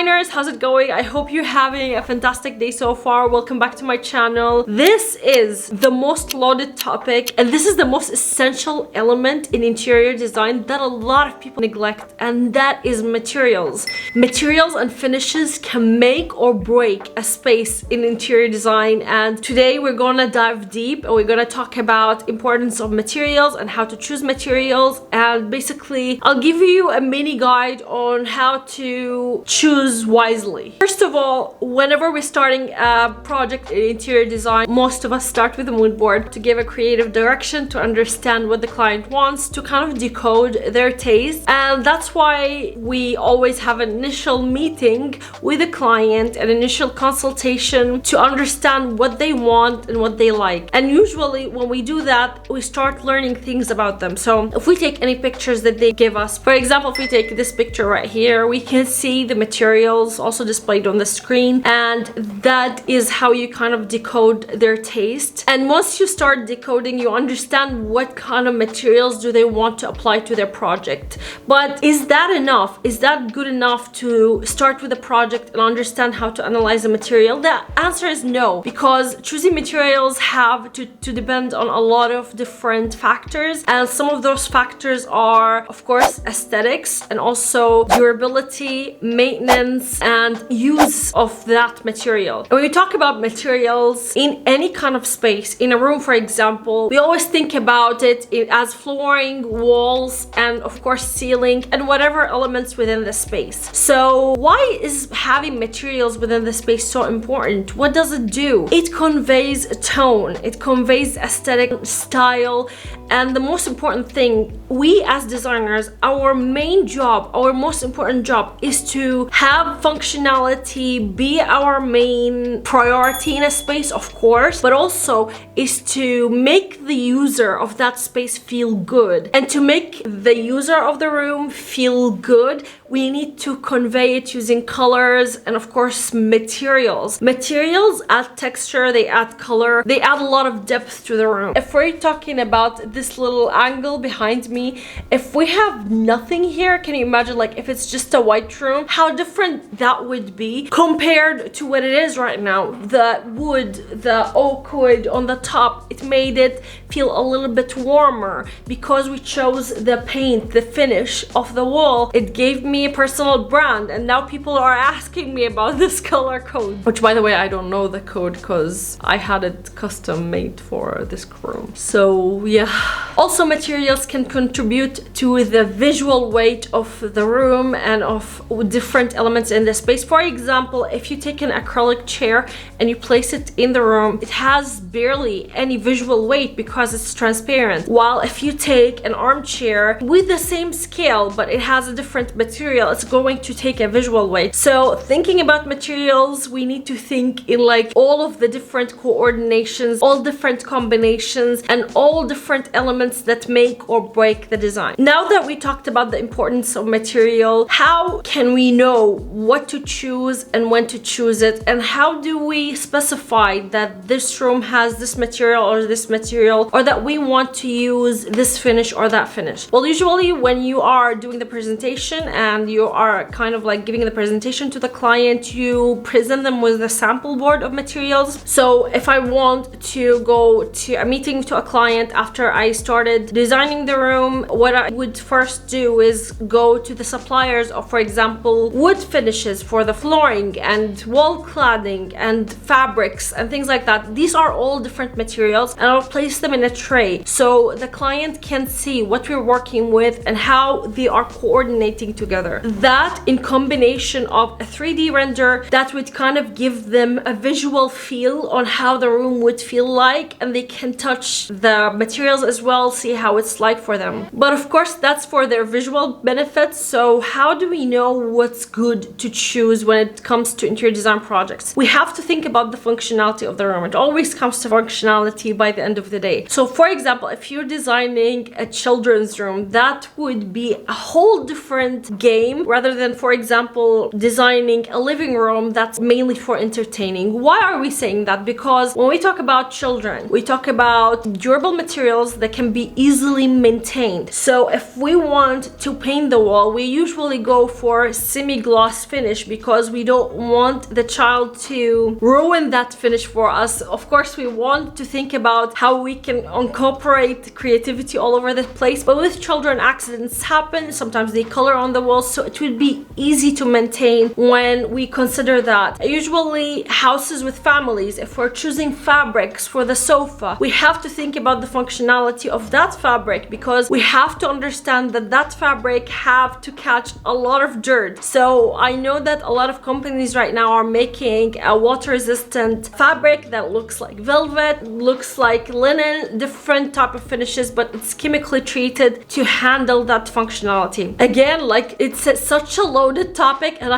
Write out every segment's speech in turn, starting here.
designers, how's it going? I hope you're having a fantastic day so far. Welcome back to my channel. This is the most loaded topic, and this is the most essential element in interior design that a lot of people neglect, and that is materials. Materials and finishes can make or break a space in interior design, and today we're gonna dive deep and we're gonna talk about importance of materials and how to choose materials, and basically I'll give you a mini guide on how to choose wisely. First of all, whenever we're starting a project in interior design, most of us start with a mood board to give a creative direction, to understand what the client wants, to kind of decode their taste. And that's why we always have an initial meeting with the client, an initial consultation to understand what they want and what they like. And usually when we do that, we start learning things about them. So if we take any pictures that they give us, for example, if we take this picture right here, we can see the materials also displayed on the screen, and that is how you kind of decode their taste. And once you start decoding, you understand what kind of materials do they want to apply to their project. But is that enough? Is that good enough to start with a project and understand how to analyze a material? The answer is no, because choosing materials have to depend on a lot of different factors, and some of those factors are, of course, aesthetics and also durability, maintenance, and use of that material. And when we talk about materials in any kind of space, in a room for example, we always think about it as flooring, walls, and of course ceiling, and whatever elements within the space. So why is having materials within the space so important? What does it do? It conveys a tone, it conveys aesthetic style, and the most important thing, we as designers, our main job, our most important job is to have functionality be our main priority in a space, of course, but also is to make the user of that space feel good. And to make the user of the room feel good, we need to convey it using colors and of course materials. Materials add texture, they add color, they add a lot of depth to the room. If we're talking about this little angle behind me, if we have nothing here, can you imagine, like, if it's just a white room, how different that would be compared to what it is right now. The wood, the oak wood on the top, it made it feel a little bit warmer because we chose the paint, the finish of the wall. It gave me a personal brand, and now people are asking me about this color code, which, by the way, I don't know the code because I had it custom made for this room. So yeah. Also, materials can contribute to the visual weight of the room and of different elements in the space. For example, if you take an acrylic chair and you place it in the room, it has barely any visual weight because it's transparent. While if you take an armchair with the same scale but it has a different material, it's going to take a visual weight. So thinking about materials, we need to think in like all of the different coordinations, all different combinations, and all different elements that make or break the design. Now that we talked about the importance of material, how can we know what to choose and when to choose it, and how do we specify that this room has this material or this material, or that we want to use this finish or that finish? Well, usually when you are doing the presentation and you are kind of like giving the presentation to the client, you present them with a sample board of materials. So if I want to go to a meeting to a client after I started designing the room, what I would first do is go to the suppliers of, for example, wood finishes for the flooring and wall cladding and fabrics and things like that. These are all different materials, and I'll place them in a tray so the client can see what we're working with and how they are coordinating together. That in combination of a 3D render, that would kind of give them a visual feel on how the room would feel like, and they can touch the materials as well, see how it's like for them. But of course that's for their visual benefits. So how do we know what's good to choose when it comes to interior design projects? We have to think about the functionality of the room. It always comes to functionality by the end of the day. So for example, if you're designing a children's room, that would be a whole different game rather than, for example, designing a living room that's mainly for entertaining. Why are we saying that? Because when we talk about children, we talk about durable materials that can be easily maintained. So if we want to paint the wall, we usually go for semi-gloss finish because we don't want the child to ruin that finish for us. Of course, we want to think about how we can incorporate creativity all over the place, but with children, accidents happen. Sometimes they color on the walls, so it would be easy to maintain when we consider that. Usually houses with families, if we're choosing fabrics for the sofa, we have to think about the functionality of that fabric because we have to understand that that fabric have to catch a lot of dirt. So I know that a lot of companies right now are making a water resistant fabric that looks like velvet, looks like linen, different type of finishes, but it's chemically treated to handle that functionality. Again, like, it's such a loaded topic, and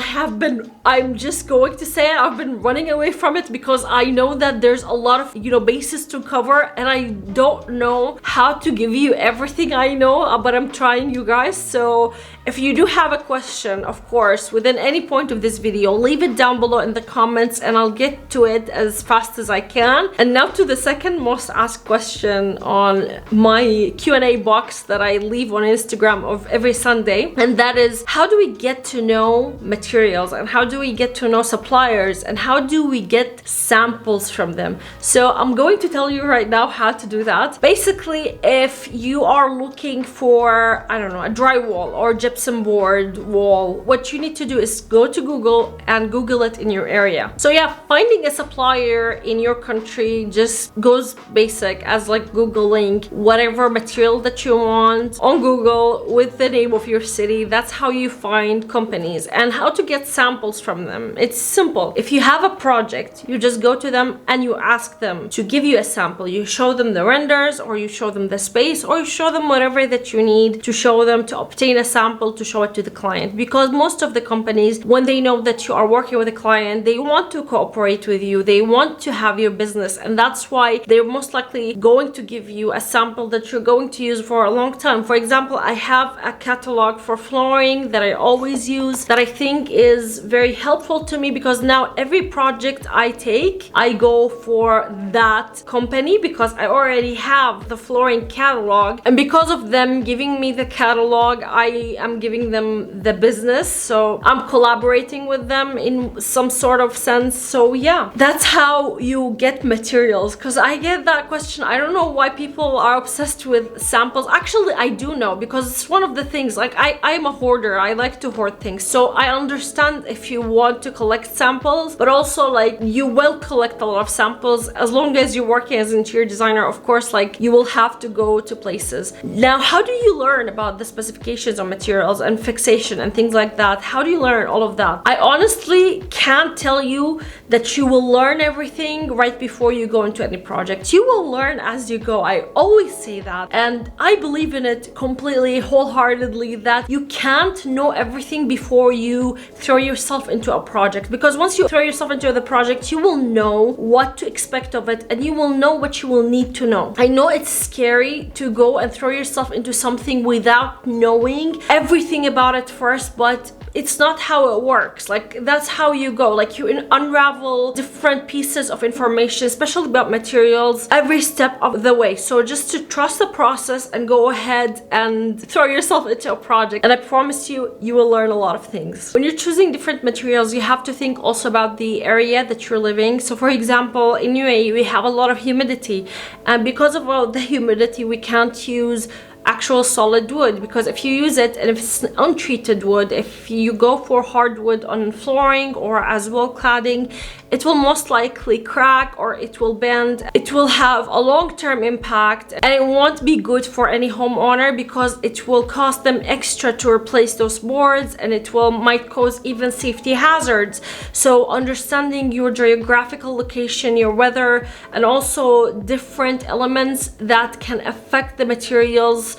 I'm just going to say I've been running away from it because I know that there's a lot of, bases to cover, and I don't know how to give you everything I know, but I'm trying, you guys. So if you do have a question, of course, within any point of this video, leave it down below in the comments and I'll get to it as fast as I can. And now to the second most asked question on my Q&A box that I leave on Instagram of every Sunday, and that is, how do we get to know materials, and how do we get to know suppliers, and how do we get samples from them? So I'm going to tell you right now how to do that. Basically, if you are looking for, I don't know, a drywall or gypsum board wall, what you need to do is go to Google and Google it in your area. So yeah, finding a supplier in your country just goes basic as like Googling whatever material that you want on Google with the name of your city. That's how you find companies. And how to get samples from them, it's simple. If you have a project, you just go to them and you ask them to give you a sample. You show them the renders, or you show them the space, or you show them whatever that you need to show them to obtain a sample to show it to the client. Because most of the companies, when they know that you are working with a client, they want to cooperate with you, they want to have your business, and that's why they're most likely going to give you a sample that you're going to use for a long time. For example, I have a catalog for flooring that I always use that I think is very helpful to me, because now every project I take, I go for that company because I already have the flooring catalog, and because of them giving me the catalog, I am giving them the business, so I'm collaborating with them in some sort of sense. So yeah, that's how you get materials, because I get that question. I don't know why people are obsessed with samples. Actually, I do know, because it's one of the things, like I'm a hoarder, I like to hoard things, so I understand if you want to collect samples, but also like you will collect a lot of samples as long as you're working as an interior designer. Of course, like you will have to go to places. Now, how do you learn about the specifications of materials and fixation and things like that? How do you learn all of that? I honestly can't tell you that you will learn everything right before you go into any project. You will learn as you go. I always say that, and I believe in it completely, wholeheartedly, that you can't know everything before you throw yourself into a project, because once you throw yourself into the project, you will know what to expect of it, and you will know what you will need to know. I know it's scary to go and throw yourself into something without knowing everything about it first, but it's not how it works. Like, that's how you go. Like, you unravel different pieces of information, especially about materials, every step of the way. So just to trust the process and go ahead and throw yourself into a project, and I promise you, you will learn a lot of things. When you're choosing different materials, you have to think also about the area that you're living. So for example, in UAE, we have a lot of humidity, and because of all the humidity, we can't use actual solid wood, because if you use it, and if it's untreated wood, if you go for hardwood on flooring or as well cladding, it will most likely crack or it will bend. It will have a long-term impact, and it won't be good for any homeowner, because it will cost them extra to replace those boards, and it might cause even safety hazards. So understanding your geographical location, your weather, and also different elements that can affect the materials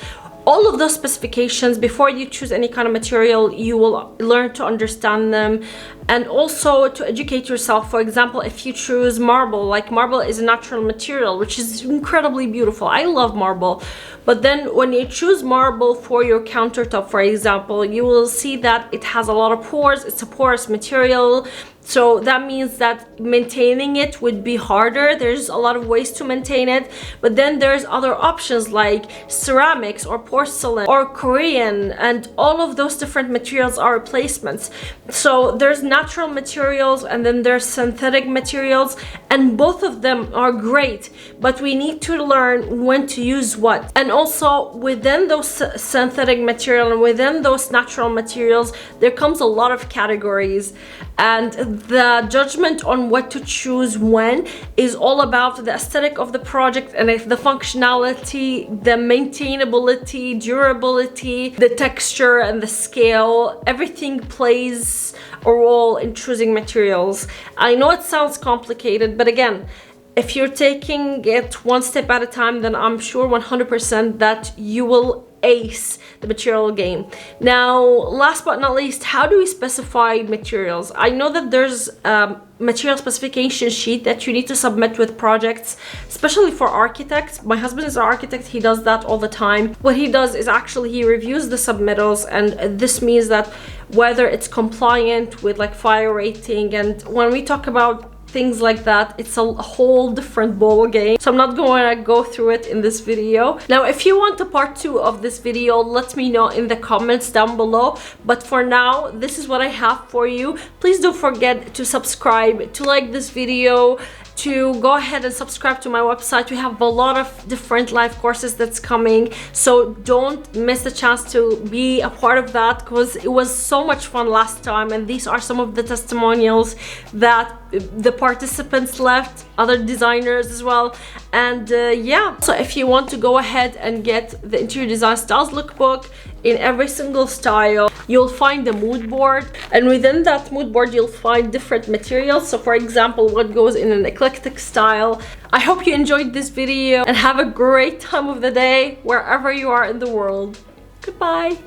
all of those specifications before you choose any kind of material. You will learn to understand them, and also to educate yourself. For example, if you choose marble, like marble is a natural material which is incredibly beautiful. I love marble. But then when you choose marble for your countertop, for example, you will see that it has a lot of pores. It's a porous material. So that means that maintaining it would be harder. There's a lot of ways to maintain it. But then there's other options like ceramics or porcelain or Korean, and all of those different materials are replacements. So there's natural materials and then there's synthetic materials, and both of them are great, but we need to learn when to use what. And also within those synthetic material and within those natural materials, there comes a lot of categories, and the judgment on what to choose when is all about the aesthetic of the project and the functionality, the maintainability, durability, the texture and the scale. Everything plays a role in choosing materials. I know it sounds complicated, but again, if you're taking it one step at a time, then I'm sure 100% that you will ace the material game. Now, last but not least, how do we specify materials? I know that there's a material specification sheet that you need to submit with projects, especially for architects. My husband is an architect. He does that all the time. What he does is actually he reviews the submittals, and this means that whether it's compliant with like fire rating, and when we talk about things like that, it's a whole different ball game, so I'm not going to go through it in this video. Now, if you want a part 2 of this video, let me know in the comments down below, but for now, this is what I have for you. Please don't forget to subscribe, to like this video, to go ahead and subscribe to my website. We have a lot of different live courses that's coming, so don't miss the chance to be a part of that, because it was so much fun last time, and these are some of the testimonials that the participants left, other designers as well. And yeah, so if you want to go ahead and get the interior design styles lookbook in every single style, you'll find the mood board, and within that mood board you'll find different materials. So for example, what goes in an eclectic style. I hope you enjoyed this video and have a great time of the day wherever you are in the world. Goodbye.